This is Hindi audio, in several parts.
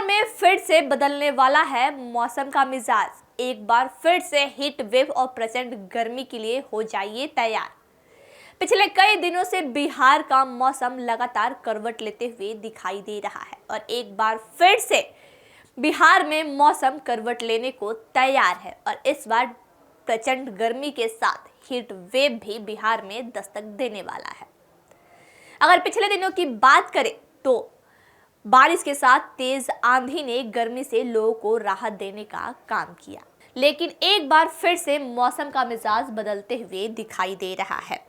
बिहार में फिर से बदलने वाला है मौसम का मिजाज। एक बार फिर से हीट वेव और प्रचंड गर्मी के लिए हो जाइए तैयार। पिछले कई दिनों से बिहार का मौसम लगातार करवट लेते हुए दिखाई दे रहा है और एक बार फिर से बिहार में मौसम करवट लेने को तैयार है और इस बार प्रचंड गर्मी के साथ हीट वेव भी बिहार में दस्तक देने वाला है। अगर पिछले दिनों की बात करें तो बारिश के साथ तेज आंधी ने गर्मी से लोगों को राहत देने का काम किया, लेकिन एक बार फिर से मौसम का मिजाज बदलते हुए दिखाई दे रहा है।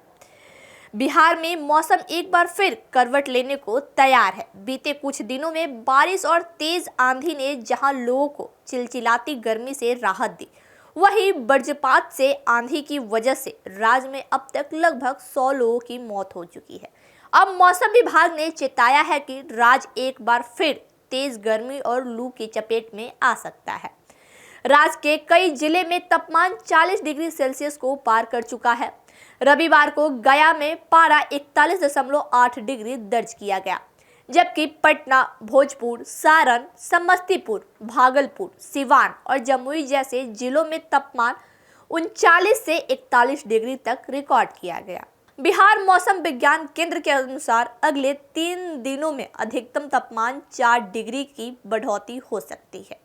बिहार में मौसम एक बार फिर करवट लेने को तैयार है। बीते कुछ दिनों में बारिश और तेज आंधी ने जहां लोगों को चिलचिलाती गर्मी से राहत दी, वहीं वज्रपात से आंधी की वजह से राज्य में अब तक लगभग 100 लोगों की मौत हो चुकी है। अब मौसम विभाग ने चेताया है कि राज्य एक बार फिर तेज गर्मी और लू की चपेट में आ सकता है। राज्य के कई जिले में तापमान 40 डिग्री सेल्सियस को पार कर चुका है। रविवार को गया में पारा 41.8 डिग्री दर्ज किया गया, जबकि पटना, भोजपुर, सारण, समस्तीपुर, भागलपुर, सिवान और जमुई जैसे जिलों में तापमान 39 से 41 डिग्री तक रिकॉर्ड किया गया। बिहार मौसम विज्ञान केंद्र के अनुसार अगले 3 दिनों में अधिकतम तापमान 4 डिग्री की बढ़ोतरी हो सकती है,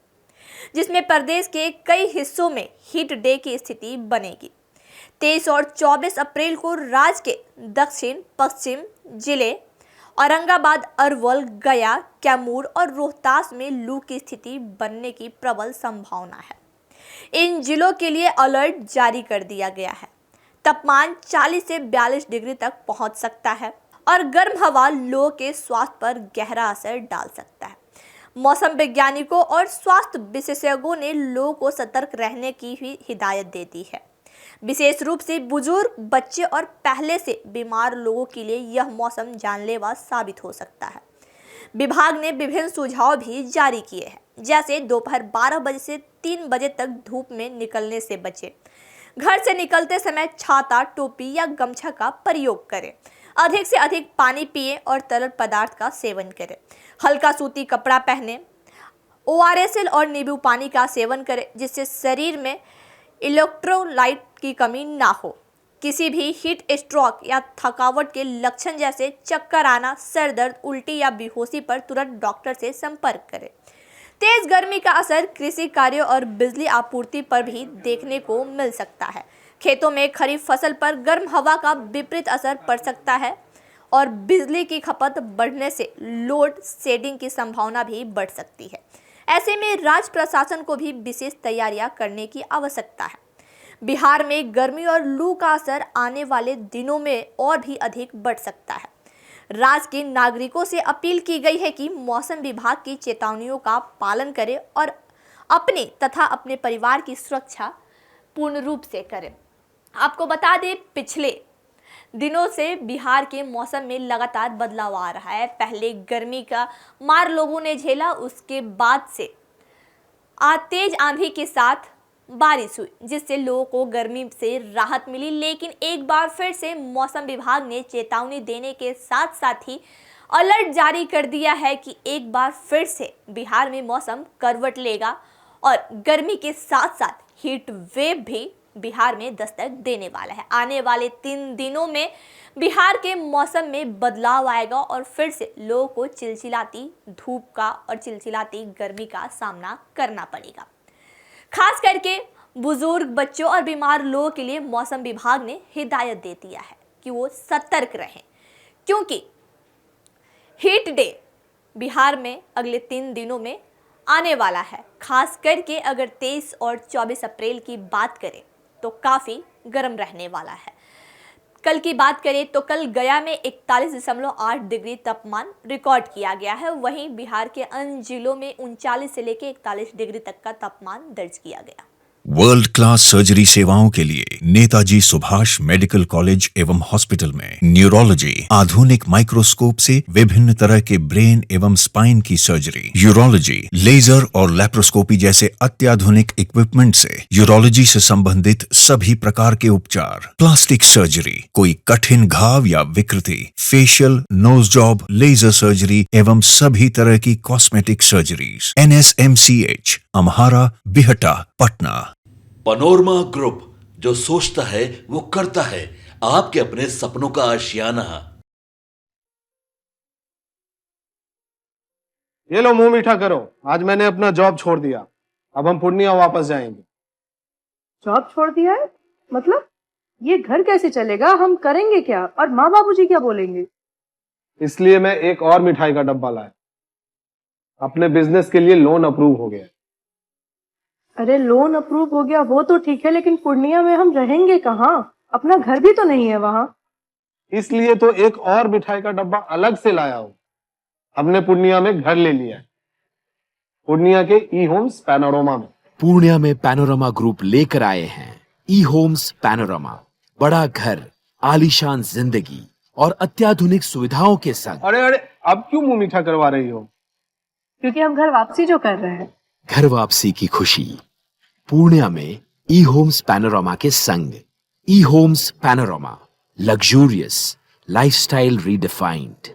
जिसमें प्रदेश के कई हिस्सों में हीट डे की स्थिति बनेगी। 23 और 24 अप्रैल को राज्य के दक्षिण पश्चिम जिले औरंगाबाद, अरवल, गया, कैमूर और रोहतास में लू की स्थिति बनने की प्रबल संभावना है। इन जिलों के लिए अलर्ट जारी कर दिया गया है। तापमान 40 से 42 डिग्री तक पहुंच सकता है और गर्म हवा लोगों के स्वास्थ्य पर गहरा असर डाल सकता है। मौसम वैज्ञानिकों और स्वास्थ्य विशेषज्ञों ने लोगों को सतर्क रहने की भी हिदायत दे दी है। विशेष रूप से बुजुर्ग, बच्चे और पहले से बीमार लोगों के लिए यह मौसम जानलेवा साबित हो सकता है। विभाग ने विभिन्न सुझाव भी जारी किए हैं, जैसे दोपहर 12 बजे से 3 बजे तक धूप में निकलने से बचें। घर से निकलते समय छाता, टोपी या गमछा का प्रयोग करें। अधिक से अधिक पानी पिएं और तरल पदार्थ का सेवन करें। हल्का सूती कपड़ा पहनें। ORSL और नींबू पानी का सेवन करें, जिससे शरीर में इलेक्ट्रोलाइट की कमी ना हो। किसी भी हीट स्ट्रोक या थकावट के लक्षण जैसे चक्कर आना, सर दर्द, उल्टी या बेहोशी पर तुरंत डॉक्टर से संपर्क करें। तेज गर्मी का असर कृषि कार्यों और बिजली आपूर्ति पर भी देखने को मिल सकता है। खेतों में खरीफ फसल पर गर्म हवा का विपरीत असर पड़ सकता है और बिजली की खपत बढ़ने से लोड शेडिंग की संभावना भी बढ़ सकती है। ऐसे में राज्य प्रशासन को भी विशेष तैयारियां करने की आवश्यकता है। बिहार में गर्मी और लू का असर आने वाले दिनों में और भी अधिक बढ़ सकता है। राज्य के नागरिकों से अपील की गई है कि मौसम विभाग की चेतावनियों का पालन करें और अपने तथा अपने परिवार की सुरक्षा पूर्ण रूप से करें। आपको बता दें, पिछले दिनों से बिहार के मौसम में लगातार बदलाव आ रहा है। पहले गर्मी का मार लोगों ने झेला, उसके बाद से तेज आंधी के साथ बारिश हुई, जिससे लोगों को गर्मी से राहत मिली। लेकिन एक बार फिर से मौसम विभाग ने चेतावनी देने के साथ साथ ही अलर्ट जारी कर दिया है कि एक बार फिर से बिहार में मौसम करवट लेगा और गर्मी के साथ साथ हीट वेव भी बिहार में दस्तक देने वाला है। आने वाले 3 दिनों में बिहार के मौसम में बदलाव आएगा और फिर से लोगों को चिलचिलाती धूप का और चिलचिलाती गर्मी का सामना करना पड़ेगा। खास करके बुजुर्ग, बच्चों और बीमार लोगों के लिए मौसम विभाग ने हिदायत दे दिया है कि वो सतर्क रहें, क्योंकि हीट डे बिहार में अगले 3 दिनों में आने वाला है। खास करके अगर 23 और 24 अप्रैल की बात करें तो काफ़ी गर्म रहने वाला है। कल की बात करें तो कल गया में 41.8 डिग्री तापमान रिकॉर्ड किया गया है। वहीं बिहार के अन्य जिलों में 39 से लेकर 41 डिग्री तक का तापमान दर्ज किया गया। वर्ल्ड क्लास सर्जरी सेवाओं के लिए नेताजी सुभाष मेडिकल कॉलेज एवं हॉस्पिटल में न्यूरोलॉजी, आधुनिक माइक्रोस्कोप से विभिन्न तरह के ब्रेन एवं स्पाइन की सर्जरी, यूरोलॉजी, लेजर और लेप्रोस्कोपी जैसे अत्याधुनिक इक्विपमेंट से यूरोलॉजी से संबंधित सभी प्रकार के उपचार, प्लास्टिक सर्जरी, कोई कठिन घाव या विकृति, facial, nose job, laser surgery एवं सभी तरह की cosmetic surgeries. NSMCH, Amhara, Bihta, Patna. Panorama group, जो सोचता है वो करता है। आपके अपने सपनों का आशियाना। ये लो मुंह मीठा करो, आज मैंने अपना जॉब छोड़ दिया। अब हम पूर्णिया वापस जाएंगे। जॉब छोड़ दिया है? मतलब ये घर कैसे चलेगा? हम करेंगे क्या? और माँ बाबूजी क्या बोलेंगे? इसलिए मैं एक और मिठाई का डब्बा लाया। अपने बिजनेस के लिए लोन अप्रूव हो गया। अरे लोन अप्रूव हो गया वो तो ठीक है, लेकिन पूर्णिया में हम रहेंगे कहाँ? अपना घर भी तो नहीं है वहाँ। इसलिए तो एक और मिठाई का डब्बा अलग से लाया हूँ। हमने पूर्णिया में घर ले लिया है, पूर्णिया के ई होम्स पैनोरमा में। पूर्णिया में पैनोरमा ग्रुप लेकर आए हैं ई होम्स पैनोरमा। बड़ा घर, आलीशान जिंदगी और अत्याधुनिक सुविधाओं के संग। अरे अरे, अब क्यों मुंह मीठा करवा रही हो? क्योंकि हम घर वापसी जो कर रहे हैं। घर वापसी की खुशी पूर्णिया में ई होम्स पैनोरमा के संग। ई homes Panorama, luxurious lifestyle redefined.